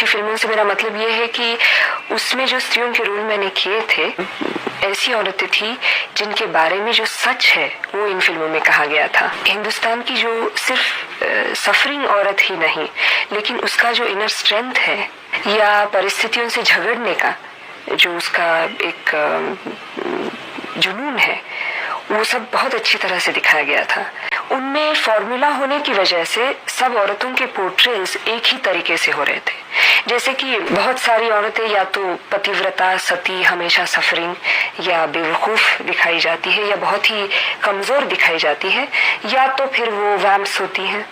अच्छी फिल्मों से मेरा मतलब ये है कि उसमें जो स्त्रियों के रोल मैंने किए थे, ऐसी औरतें थी जिनके बारे में जो सच है वो इन फिल्मों में कहा गया था। हिंदुस्तान की जो सिर्फ सफरिंग औरत ही नहीं, लेकिन उसका जो इनर स्ट्रेंथ है या परिस्थितियों से झगड़ने का जो उसका एक जुनून है, वो सब बहुत अच्छी तरह से दिखाया गया था। उनमें फॉर्मूला होने की वजह से सब औरतों के पोर्ट्रेल्स एक ही तरीके से हो रहे थे। जैसे कि बहुत सारी औरतें या तो पतिव्रता, सती, हमेशा सफरिंग या बेवकूफ़ दिखाई जाती है, या बहुत ही कमज़ोर दिखाई जाती है, या तो फिर वो वैम्प्स होती हैं।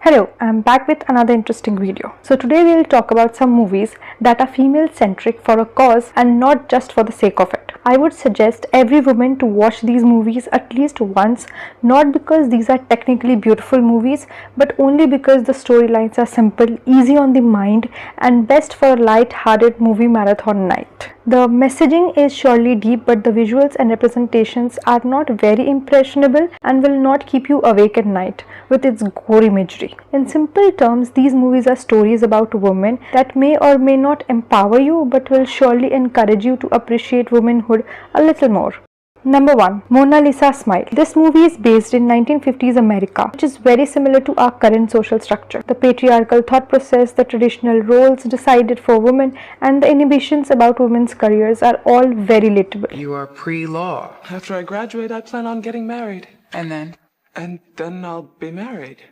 Hello, I'm back with another interesting video. So today we will talk about some movies that are female centric for a cause and not just for the sake of it. I would suggest every woman to watch these movies at least once, not because these are technically beautiful movies, but only because the storylines are simple, easy on the mind, and best for a light-hearted movie marathon night. The messaging is surely deep, but the visuals and representations are not very impressionable and will not keep you awake at night with its gore imagery. In simple terms, these movies are stories about women that may or may not empower you, but will surely encourage you to appreciate womanhood a little more. Number 1. Mona Lisa Smile. This movie is based in 1950s America, which is very similar to our current social structure. The patriarchal thought process, the traditional roles decided for women, and the inhibitions about women's careers are all very relatable. You are pre-law. After I graduate, I plan on getting married. And then? And then I'll be married.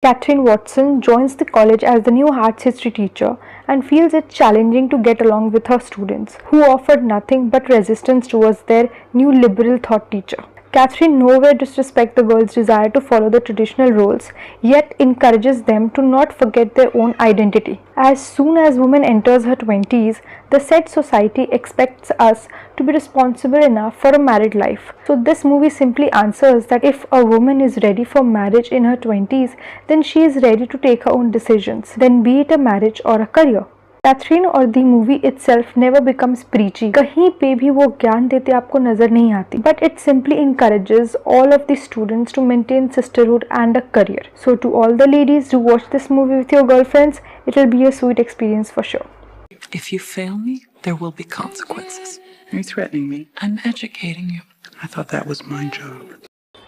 Catherine Watson joins the college as the new arts history teacher and feels it challenging to get along with her students, who offered nothing but resistance towards their new liberal thought teacher. Catherine nowhere disrespects the girls' desire to follow the traditional roles, yet encourages them to not forget their own identity. As soon as woman enters her 20s, the said society expects us to be responsible enough for a married life. So this movie simply answers that if a woman is ready for marriage in her 20s, then she is ready to take her own decisions, then be it a marriage or a career. Catherine और the movie itself never becomes preachy, कहीं पे भी वो ज्ञान देते आपको नजर नहीं आती, but it simply encourages all of the students to maintain sisterhood and a career. So to all the ladies who watch this movie with your girlfriends, it will be a sweet experience for sure. If you fail me, there will be consequences. Are you threatening me? I'm educating you. I thought that was my job.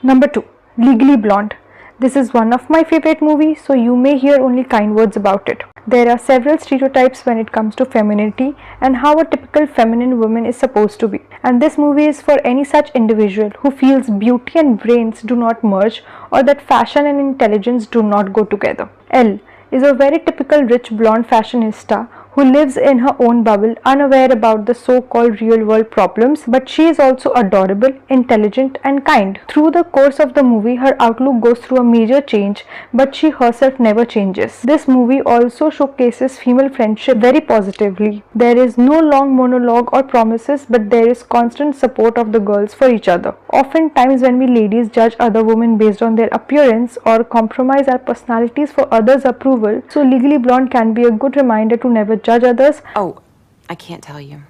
Number 2. Legally Blonde. This is one of my favorite movies, so you may hear only kind words about it. There are several stereotypes when it comes to femininity and how a typical feminine woman is supposed to be. And this movie is for any such individual who feels beauty and brains do not merge, or that fashion and intelligence do not go together. Elle is a very typical rich blonde fashionista who lives in her own bubble, unaware about the so-called real-world problems, but she is also adorable, intelligent and kind. Through the course of the movie, her outlook goes through a major change, but she herself never changes. This movie also showcases female friendship very positively. There is no long monologue or promises, but there is constant support of the girls for each other. Oftentimes when we ladies judge other women based on their appearance or compromise our personalities for others' approval, so Legally Blonde can be a good reminder to never judge others. Oh, I can't tell you.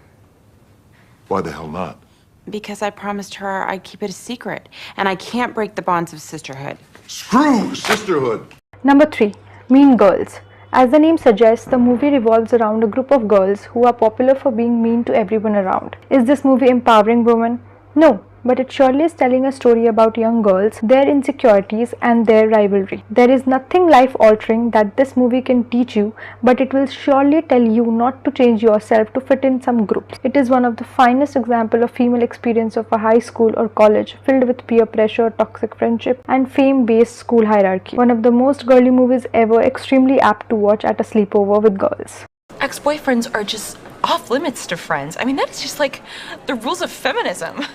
Why the hell not? Because I promised her I'd keep it a secret, and I can't break the bonds of sisterhood. Screw sisterhood! Number 3. Mean Girls. As the name suggests, the movie revolves around a group of girls who are popular for being mean to everyone around. Is this movie empowering women? No. But it surely is telling a story about young girls, their insecurities and their rivalry. There is nothing life-altering that this movie can teach you, but it will surely tell you not to change yourself to fit in some groups. It is one of the finest examples of female experience of a high school or college filled with peer pressure, toxic friendship and fame-based school hierarchy. One of the most girly movies ever, extremely apt to watch at a sleepover with girls. Ex-boyfriends are just off limits to friends. I mean, that is just like the rules of feminism.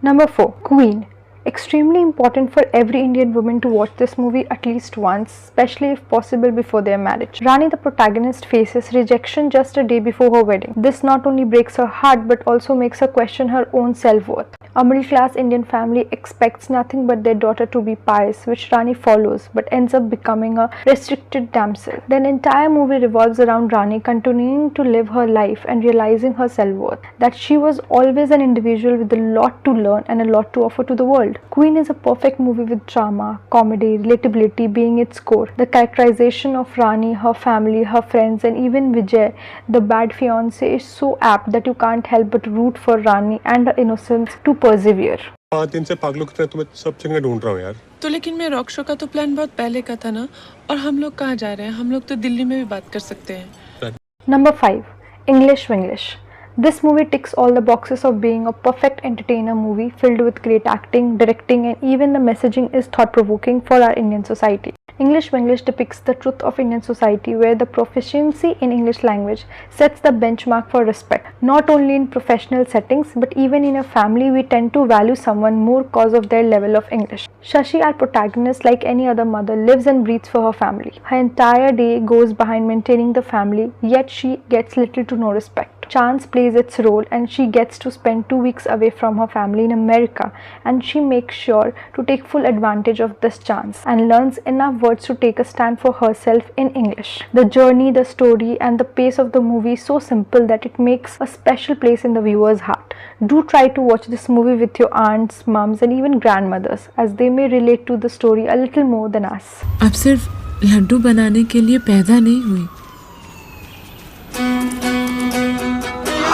Number 4. Queen. Extremely important for every Indian woman to watch this movie at least once, especially if possible before their marriage. Rani, the protagonist, faces rejection just a day before her wedding. This not only breaks her heart but also makes her question her own self-worth. A middle-class Indian family expects nothing but their daughter to be pious, which Rani follows, but ends up becoming a restricted damsel. The entire movie revolves around Rani continuing to live her life and realizing her self-worth, that she was always an individual with a lot to learn and a lot to offer to the world. Queen is a perfect movie with drama, comedy, relatability being its core. The characterization of Rani, her family, her friends, and even Vijay, the bad fiancé, is so apt that you can't help but root for Rani and her innocence to persevere. 5 दिन से पागलों की तरह तुम्हें सब जगह ढूंढ रहा हूँ यार। तो लेकिन मैं रॉक शो का तो प्लान बहुत पहले का था ना, और हम लोग कहाँ जा रहे हैं? हम लोग तो दिल्ली में भी बात कर सकते हैं। Number 5. English Winglish. This movie ticks all the boxes of being a perfect entertainer movie filled with great acting, directing, and even the messaging is thought-provoking for our Indian society. English Winglish depicts the truth of Indian society where the proficiency in English language sets the benchmark for respect. Not only in professional settings but even in a family we tend to value someone more cause of their level of English. Shashi, our protagonist, like any other mother, lives and breathes for her family. Her entire day goes behind maintaining the family, yet she gets little to no respect. Chance plays its role and she gets to spend 2 weeks away from her family in America, and she makes sure to take full advantage of this chance and learns enough words to take a stand for herself in English. The journey, the story, and the pace of the movie is so simple that it makes a special place in the viewer's heart. Do try to watch this movie with your aunts, mums, and even grandmothers, as they may relate to the story a little more than us. अब सिर्फ लड्डू बनाने के लिए पैदा नहीं हुई।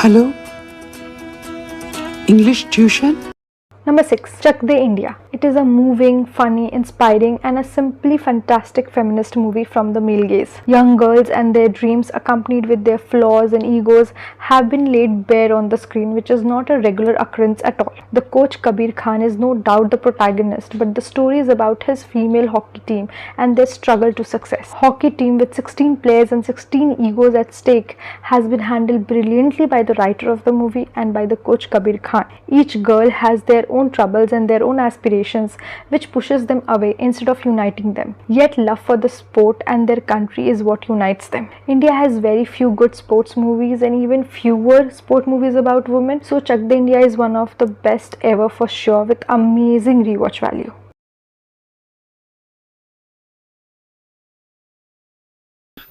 Hello? English tuition? Number 6. Chak De India. It is a moving, funny, inspiring, and a simply fantastic feminist movie from the male gaze. Young girls and their dreams, accompanied with their flaws and egos, have been laid bare on the screen, which is not a regular occurrence at all. The coach Kabir Khan is no doubt the protagonist, but the story is about his female hockey team and their struggle to success. Hockey team with 16 players and 16 egos at stake has been handled brilliantly by the writer of the movie and by the coach Kabir Khan. Each girl has their own troubles and their own aspirations, which pushes them away instead of uniting them. Yet love for the sport and their country is what unites them. India has very few good sports movies and even fewer sport movies about women, so Chak De India is one of the best ever for sure, with amazing rewatch value.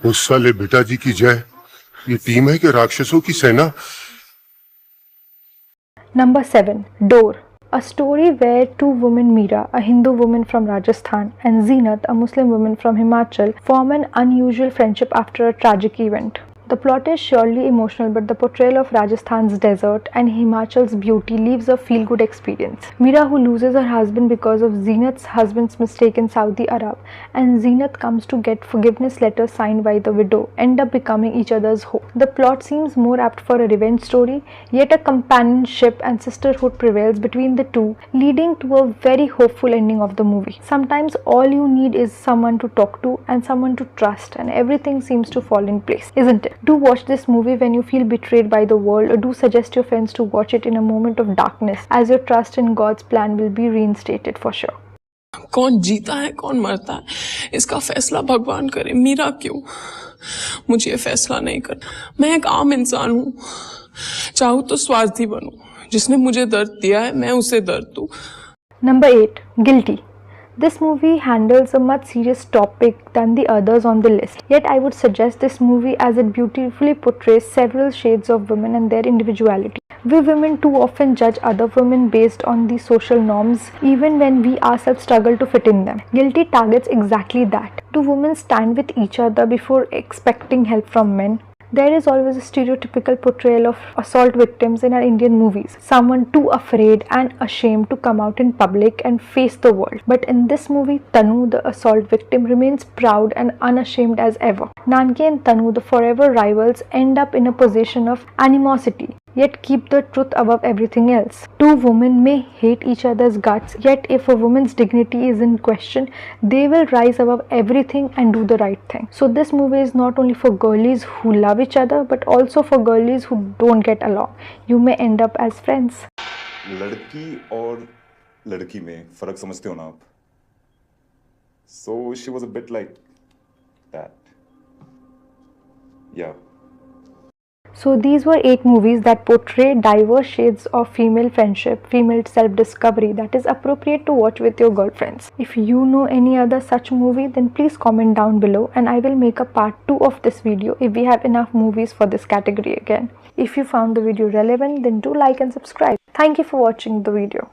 उस साले बेटा जी की जय। ये team है कि राक्षसों की सेना? Number 7. Door. A story where two women, Meera, a Hindu woman from Rajasthan, and Zeenat, a Muslim woman from Himachal, form an unusual friendship after a tragic event. The plot is surely emotional, but the portrayal of Rajasthan's desert and Himachal's beauty leaves a feel-good experience. Meera, who loses her husband because of Zeenat's husband's mistake in Saudi Arab, and Zeenat comes to get forgiveness letters signed by the widow, end up becoming each other's hope. The plot seems more apt for a revenge story, yet a companionship and sisterhood prevails between the two, leading to a very hopeful ending of the movie. Sometimes all you need is someone to talk to and someone to trust, and everything seems to fall in place, isn't it? Do watch this movie when you feel betrayed by the world, or do suggest your friends to watch it in a moment of darkness, as your trust in God's plan will be reinstated for sure. कौन जीता है कौन मरता है इसका फैसला भगवान करे, मीरा क्यों? मुझे ये फैसला नहीं करना। मैं एक आम इंसान हूँ, चाहूँ तो स्वार्थी बनूं। जिसने मुझे दर्द दिया है मैं उसे दर्द दूं। Number 8. Guilty. This movie handles a much serious topic than the others on the list. Yet I would suggest this movie as it beautifully portrays several shades of women and their individuality. We women too often judge other women based on the social norms, even when we ourselves struggle to fit in them. Guilty targets exactly that. Do women stand with each other before expecting help from men? There is always a stereotypical portrayal of assault victims in our Indian movies. Someone too afraid and ashamed to come out in public and face the world. But in this movie, Tanu, the assault victim, remains proud and unashamed as ever. Nanki and Tanu, the forever rivals, end up in a position of animosity, yet keep the truth above everything else. Two women may hate each other's guts, yet if a woman's dignity is in question, they will rise above everything and do the right thing. So this movie is not only for girlies who love each other, but also for girlies who don't get along. You may end up as friends. लड़की और लड़की में फर्क समझते हो ना आप? So she was a bit like that. Yeah. So these were 8 movies that portray diverse shades of female friendship, female self-discovery that is appropriate to watch with your girlfriends. If you know any other such movie, then please comment down below and I will make a part 2 of this video if we have enough movies for this category again. If you found the video relevant, then do like and subscribe. Thank you for watching the video.